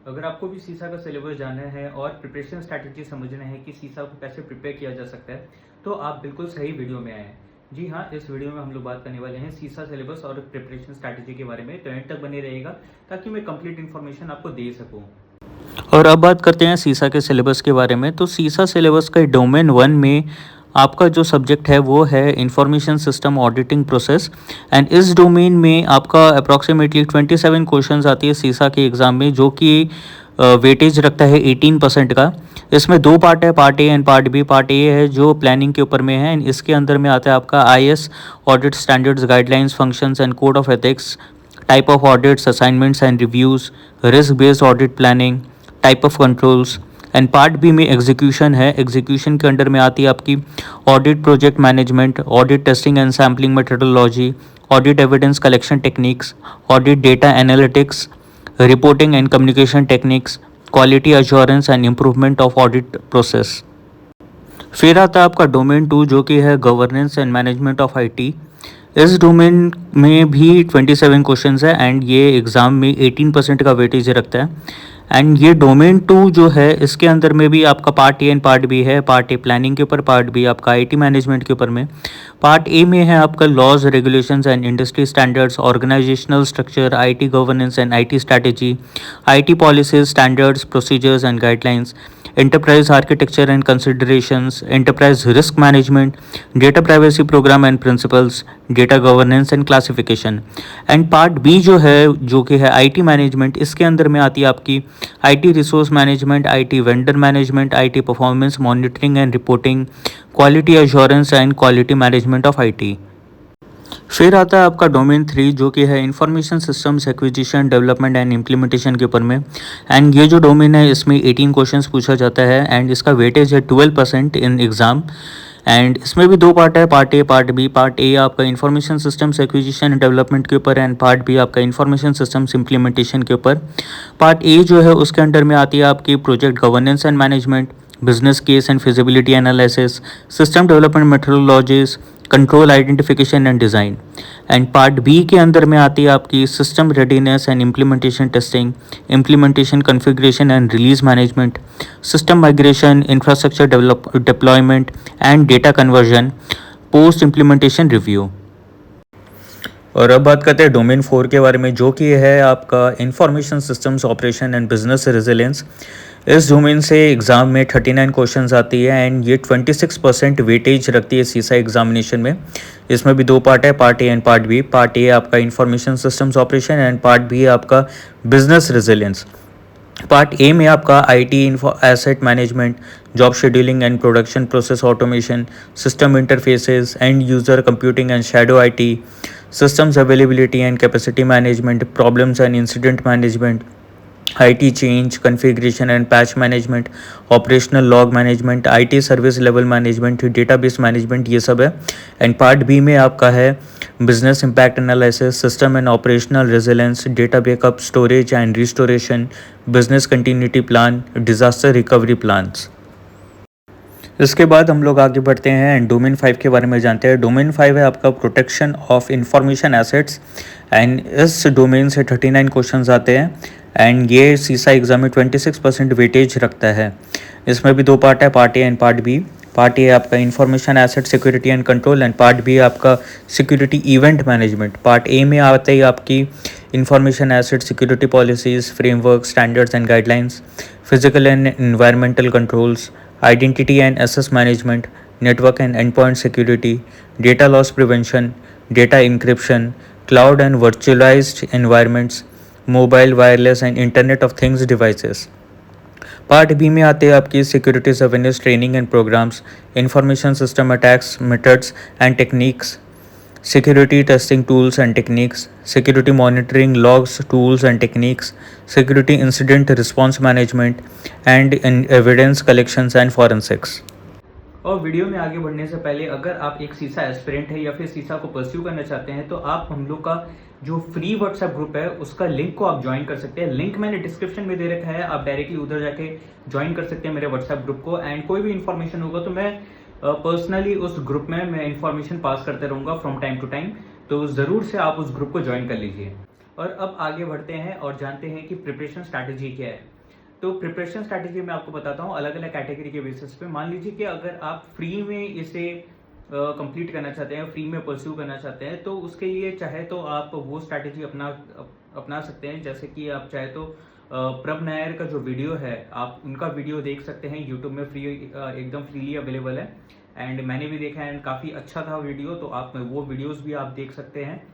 अगर आपको भी सीसा का सिलेबस जानना है और प्रिपरेशन स्ट्रैटेजी समझना है कि सीसा को कैसे प्रिपेयर किया जा सकता है, तो आप बिल्कुल सही वीडियो में आए हैं। जी हाँ, इस वीडियो में हम लोग बात करने वाले हैं सीसा सिलेबस और प्रिपरेशन स्ट्रैटेजी के बारे में, तो एंड तक बने रहेगा ताकि मैं कंप्लीट इन्फॉर्मेशन आपको दे सकूँ। और अब बात करते हैं सीसा के सिलेबस के बारे में। तो सीसा सिलेबस का डोमेन 1 में आपका जो सब्जेक्ट है वो है information system auditing process. And इस डोमेन में आपका अप्रॉक्सीमेटली 27 क्वेश्चंस आती है सीसा के एग्ज़ाम में, जो कि वेटेज रखता है 18% का। इसमें दो पार्ट है, part A and part B. Part A है जो प्लानिंग के ऊपर में है, एंड इसके अंदर में आता है आपका IS audit standards, guidelines, functions and code of ethics, type of audits, assignments and reviews, risk based audit planning, type of controls. And part B में एग्जीक्यूशन है। एग्जीक्यूशन के अंडर में आती है आपकी audit project management, audit testing and sampling methodology, audit evidence collection techniques, audit data analytics, reporting and communication techniques, quality assurance and improvement of audit process. फिर आता है आपका डोमेन 2, जो कि है governance and management of IT। इस domain में भी 27 क्वेश्चंस है, एंड ये एग्ज़ाम में 18% का वेटेज रखता है। एंड ये डोमेन 2 जो है, इसके अंदर में भी आपका part A and part B है। पार्ट ए प्लानिंग के ऊपर, पार्ट बी आपका IT मैनेजमेंट के ऊपर में। पार्ट ए में है आपका laws, regulations and industry standards, organisational structure, IT governance and IT strategy, IT policies, standards, procedures and guidelines, enterprise architecture and considerations, enterprise risk management, data privacy program and principles, data governance and classification। And part B जो है, जो कि है IT management, इसके अंदर में आती है आपकी IT resource management, IT vendor management, IT performance monitoring and reporting, quality assurance and quality management of IT। फिर आता है आपका डोमेन 3, जो कि है information systems acquisition, development and implementation के ऊपर में। एंड ये जो डोमेन है, इसमें 18 क्वेश्चंस पूछा जाता है, एंड इसका वेटेज है 12% इन एग्ज़ाम। एंड इसमें भी दो पार्ट है, part A part B. Part A आपका इंफॉर्मेशन सिस्टम्स एक्विजिशन डेवलपमेंट के ऊपर, एंड पार्ट बी आपका इंफॉर्मेशन सिस्टम्स इम्प्लीमेंटेशन के ऊपर। पार्ट ए जो है, उसके अंडर में आती है आपकी project governance and management, business case and feasibility analysis, system development methodologies, control identification and design. And part B के अंदर में आती है आपकी system readiness and implementation testing, implementation configuration and release management, system migration, infrastructure deployment and data conversion, post implementation review. और अब बात करते हैं डोमेन 4 के बारे में, जो कि है आपका information systems operation and business resilience. इस डोमेन से एग्ज़ाम में 39 क्वेश्चंस आती है, एंड ये 26% वेटेज रखती है सीसा एग्जामिनेशन में। इसमें भी दो पार्ट है, part A and part B. Part A आपका information systems operation, and part B आपका बिजनेस रेजिलियंस। पार्ट ए में आपका IT asset management, job scheduling and production process automation, system interfaces, and user computing and shadow IT, systems availability and capacity management, problems and incident management, IT change, configuration and patch management, operational log management, IT service level management, database management, ये सब है। And part B में आपका है business impact analysis, system and operational resilience, data backup, storage and restoration, business continuity plan, disaster recovery plans. इसके बाद हम लोग आगे बढ़ते हैं एंड डोमेन 5 के बारे में जानते हैं। डोमेन 5 है आपका protection of information assets, and इस डोमेन से 39 क्वेश्चंस आते हैं, एंड ये सीसा एग्जाम में 26% वेटेज रखता है। इसमें भी दो पार्ट है, part A and part B. Part A आपका information asset security and control, and part B आपका security event management. Part A में आते ही आपकी information asset security policies, framework, standards and guidelines, physical and environmental controls, identity and access management, network and endpoint security, data loss prevention, data encryption, cloud and virtualized environments, mobile, wireless and internet of things devices। Part B में आते हैं आपकी security awareness training and programmes, information system attacks, methods and techniques, security testing tools and techniques, security monitoring logs, tools and techniques, security incident response management, and in evidence collections and forensics। और video में आगे बढ़ने से पहले, अगर आप एक सीसा एस्पिरेंट है या फिर सीसा को परस्यू करना चाहते हैं, तो आप हम लोग का जो फ्री व्हाट्सएप ग्रुप है उसका लिंक को आप ज्वाइन कर सकते हैं। लिंक मैंने डिस्क्रिप्शन में दे रखा है, आप डायरेक्टली उधर जाके ज्वाइन कर सकते हैं मेरे व्हाट्सएप ग्रुप को। एंड कोई भी इन्फॉर्मेशन होगा तो मैं पर्सनली उस ग्रुप में मैं इन्फॉर्मेशन पास करते रहूँगा फ्रॉम टाइम टू टाइम, तो ज़रूर से आप उस ग्रुप को ज्वाइन कर लीजिए। और अब आगे बढ़ते हैं और जानते हैं कि प्रिपरेशन स्ट्रैटेजी क्या है। तो प्रिपरेशन स्ट्रैटेजी मैं आपको बताता हूँ अलग अलग कैटेगरी के बेसिस पे। मान लीजिए कि अगर आप फ्री में इसे कंप्लीट करना चाहते हैं, फ्री में परस्यू करना चाहते हैं, तो उसके लिए चाहे तो आप वो स्ट्रैटेजी अपना सकते हैं। जैसे कि आप चाहे तो प्रभ नायर का जो वीडियो है, आप उनका वीडियो देख सकते हैं यूट्यूब में, फ्री एकदम फ्रीली अवेलेबल है। एंड मैंने भी देखा है एंड काफ़ी अच्छा था वीडियो, तो आप वो वीडियोस भी आप देख सकते हैं।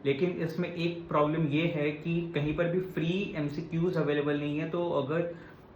लेकिन इसमें एक प्रॉब्लम ये है कि कहीं पर भी फ्री एमसीक्यूज अवेलेबल नहीं है। तो अगर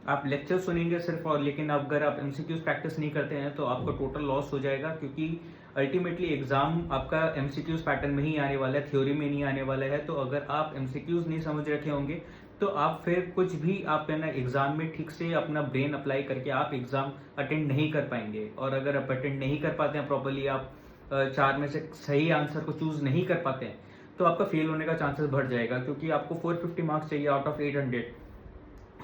आप लेक्चर सुनेंगे सिर्फ और लेकिन अगर आप एमसीक्यूज प्रैक्टिस नहीं करते हैं तो आपका टोटल लॉस हो जाएगा, क्योंकि अल्टीमेटली एग्जाम आपका एमसीक्यूज पैटर्न में ही आने वाला है, थ्योरी में नहीं आने वाला है। तो अगर आप एमसीक्यूज नहीं समझ रखे होंगे तो आप फिर कुछ भी आप ना एग्जाम में ठीक से अपना ब्रेन अप्लाई करके आप एग्जाम अटेंड नहीं कर पाएंगे। और अगर आप अटेंड नहीं कर पाते हैं प्रॉपरली, आप 4 में से सही आंसर को चूज नहीं कर पाते हैं, तो आपका फेल होने का चांसेस बढ़ जाएगा, क्योंकि आपको 450 मार्क्स चाहिए आउट ऑफ 800,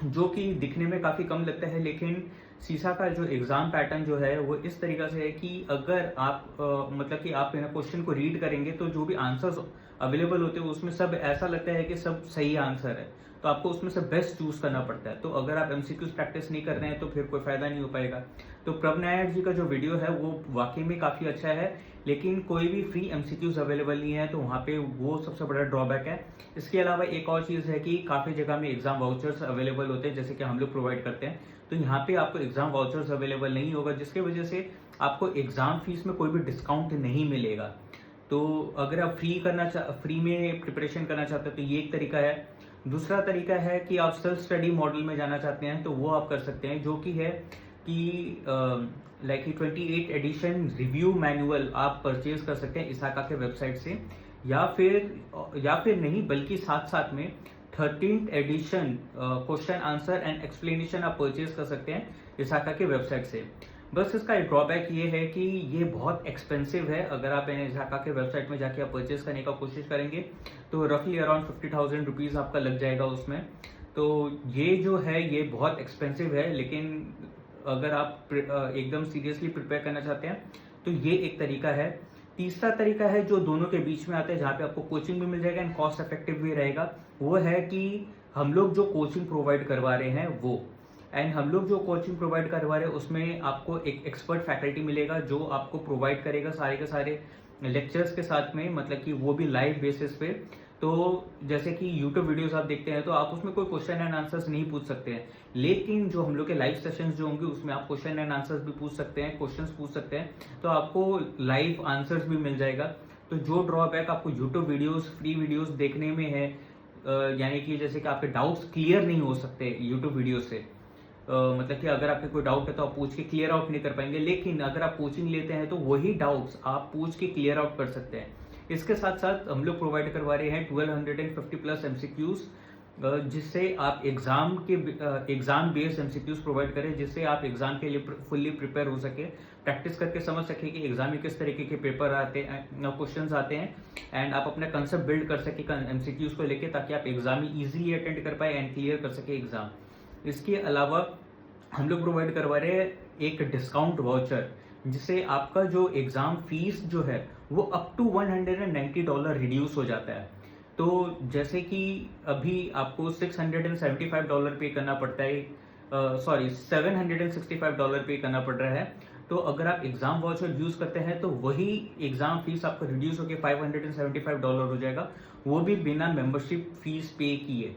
जो कि दिखने में काफ़ी कम लगता है। लेकिन सीसा का जो एग्जाम पैटर्न जो है वो इस तरीके से है कि अगर आप मतलब कि आप क्वेश्चन को रीड करेंगे तो जो भी आंसर्स अवेलेबल होते हैं उसमें सब ऐसा लगता है कि सब सही आंसर है, तो आपको उसमें से बेस्ट चूज करना पड़ता है। तो अगर आप एमसीक्यूज प्रैक्टिस नहीं कर रहे हैं तो फिर कोई फायदा नहीं हो पाएगा। तो प्रभ नायर जी का जो वीडियो है वो वाकई में काफ़ी अच्छा है, लेकिन कोई भी फ्री एमसीक्यूज अवेलेबल नहीं है, तो वहाँ पे वो सबसे बड़ा ड्रॉबैक है। इसके अलावा एक और चीज़ है कि काफ़ी जगह में एग्जाम वाउचर्स अवेलेबल होते हैं, जैसे कि हम लोग प्रोवाइड करते हैं, तो यहाँ पे आपको एग्जाम वाउचर्स अवेलेबल नहीं होगा, जिसकी वजह से आपको एग्जाम फीस में कोई भी डिस्काउंट नहीं मिलेगा। तो अगर आप फ्री में प्रिपरेशन करना चाहते हैं तो ये एक तरीका है। दूसरा तरीका है कि आप सेल्फ स्टडी मॉडल में जाना चाहते हैं तो वो आप कर सकते हैं, जो कि है कि लाइक 28 एडिशन रिव्यू मैनुअल आप परचेज कर सकते हैं इसाका के वेबसाइट से, या फिर नहीं बल्कि साथ साथ में 13th edition question answer and explanation आप परचेज कर सकते हैं इसाका के वेबसाइट से। बस इसका एक ड्रॉबैक ये है कि ये बहुत एक्सपेंसिव है। अगर आप इसाका के वेबसाइट में जाके आप परचेज करने का कोशिश करेंगे तो रफली अराउंड 50,000 रुपीज़ आपका लग जाएगा उसमें। तो ये जो है ये बहुत एक्सपेंसिव है, लेकिन अगर आप एकदम सीरियसली प्रिपेयर करना चाहते हैं तो ये एक तरीका है। तीसरा तरीका है जो दोनों के बीच में आता है, जहाँ पे आपको कोचिंग भी मिल जाएगा एंड कॉस्ट इफेक्टिव भी रहेगा, वो है कि हम लोग जो कोचिंग प्रोवाइड करवा रहे हैं हम लोग जो कोचिंग प्रोवाइड करवा रहे हैं उसमें आपको एक एक्सपर्ट फैकल्टी मिलेगा जो आपको प्रोवाइड करेगा सारे के सारे लेक्चर्स के साथ में, मतलब कि वो भी लाइव बेसिस पे। तो जैसे कि यूट्यूब वीडियोस आप देखते हैं तो आप उसमें कोई क्वेश्चन एंड आंसर्स नहीं पूछ सकते हैं, लेकिन जो हम लोग के लाइव सेशंस जो होंगे उसमें आप क्वेश्चन एंड आंसर्स भी पूछ सकते हैं, क्वेश्चंस पूछ सकते हैं, तो आपको लाइव आंसर्स भी मिल जाएगा। तो जो ड्रॉबैक आपको यूट्यूब वीडियोस फ्री वीडियोस देखने में है, यानी कि जैसे कि आपके डाउट्स क्लियर नहीं हो सकते यूट्यूब वीडियो से, मतलब कि अगर आपके कोई डाउट है तो आप पूछ के क्लियर आउट नहीं कर पाएंगे, लेकिन अगर आप कोचिंग लेते हैं तो वही डाउट्स आप पूछ के क्लियर आउट कर सकते हैं। इसके साथ साथ हम लोग प्रोवाइड करवा रहे हैं 1250 प्लस एमसीक्यूज, जिससे आप एग्जाम बेस्ड एमसीक्यूज प्रोवाइड करें, जिससे आप एग्जाम के लिए फुल्ली प्रिपेयर हो सके, प्रैक्टिस करके समझ सके कि एग्जाम में किस तरीके के पेपर आते हैं, क्वेश्चंस आते हैं, एंड आप अपना कंसेप्ट बिल्ड कर सके एमसीक्यूज को लेके, ताकि आप एग्जाम में इजीली अटेंड कर पाए एंड क्लियर कर सके एग्जाम। इसके अलावा हम लोग प्रोवाइड करवा रहे हैं एक डिस्काउंट वाउचर, जिससे आपका जो एग्जाम फीस जो है वो अप टू $190 रिड्यूस हो जाता है। तो जैसे कि अभी आपको $675 पे करना पड़ता है, $765 पे करना पड़ रहा है। तो अगर आप एग्जाम वाउचर यूज करते हैं तो वही एग्जाम फीस आपका रिड्यूस होकर $575 हो जाएगा, वो भी बिना मेंबरशिप फीस पे किए।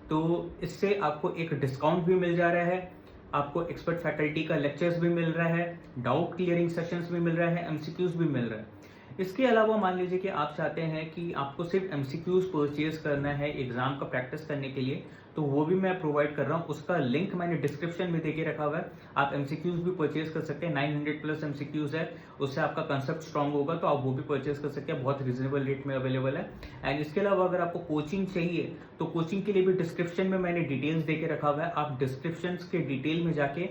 तो इससे आपको एक डिस्काउंट भी मिल जा रहा है, आपको एक्सपर्ट फैकल्टी का लेक्चर्स भी मिल रहा है, डाउट क्लियरिंग सेशंस भी मिल रहा है, एमसीक्यूज भी मिल रहा है। इसके अलावा मान लीजिए कि आप चाहते हैं कि आपको सिर्फ एमसीक्यूज परचेज करना है एग्जाम का प्रैक्टिस करने के लिए, तो वो भी मैं प्रोवाइड कर रहा हूँ, उसका लिंक मैंने डिस्क्रिप्शन में देके रखा हुआ है। आप एमसीक्यूज भी परचेज कर सकते हैं, 900 प्लस एमसीक्यूज है, उससे आपका कंसेप्ट स्ट्रांग होगा, तो आप वो भी परचेज कर सकते हैं, बहुत रिजनेबल रेट में अवेलेबल है। एंड इसके अलावा अगर आपको कोचिंग चाहिए तो कोचिंग के लिए भी डिस्क्रिप्शन में मैंने डिटेल्स देके रखा हुआ है, आप डिस्क्रिप्शन के डिटेल में जाके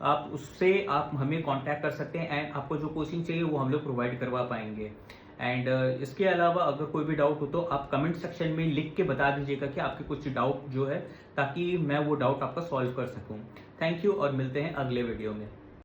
आप उससे आप हमें कांटेक्ट कर सकते हैं एंड आपको जो कोचिंग चाहिए वो हम लोग प्रोवाइड करवा पाएंगे। एंड इसके अलावा अगर कोई भी डाउट हो तो आप कमेंट सेक्शन में लिख के बता दीजिएगा कि आपके कुछ डाउट जो है, ताकि मैं वो डाउट आपका सॉल्व कर सकूं। थैंक यू और मिलते हैं अगले वीडियो में।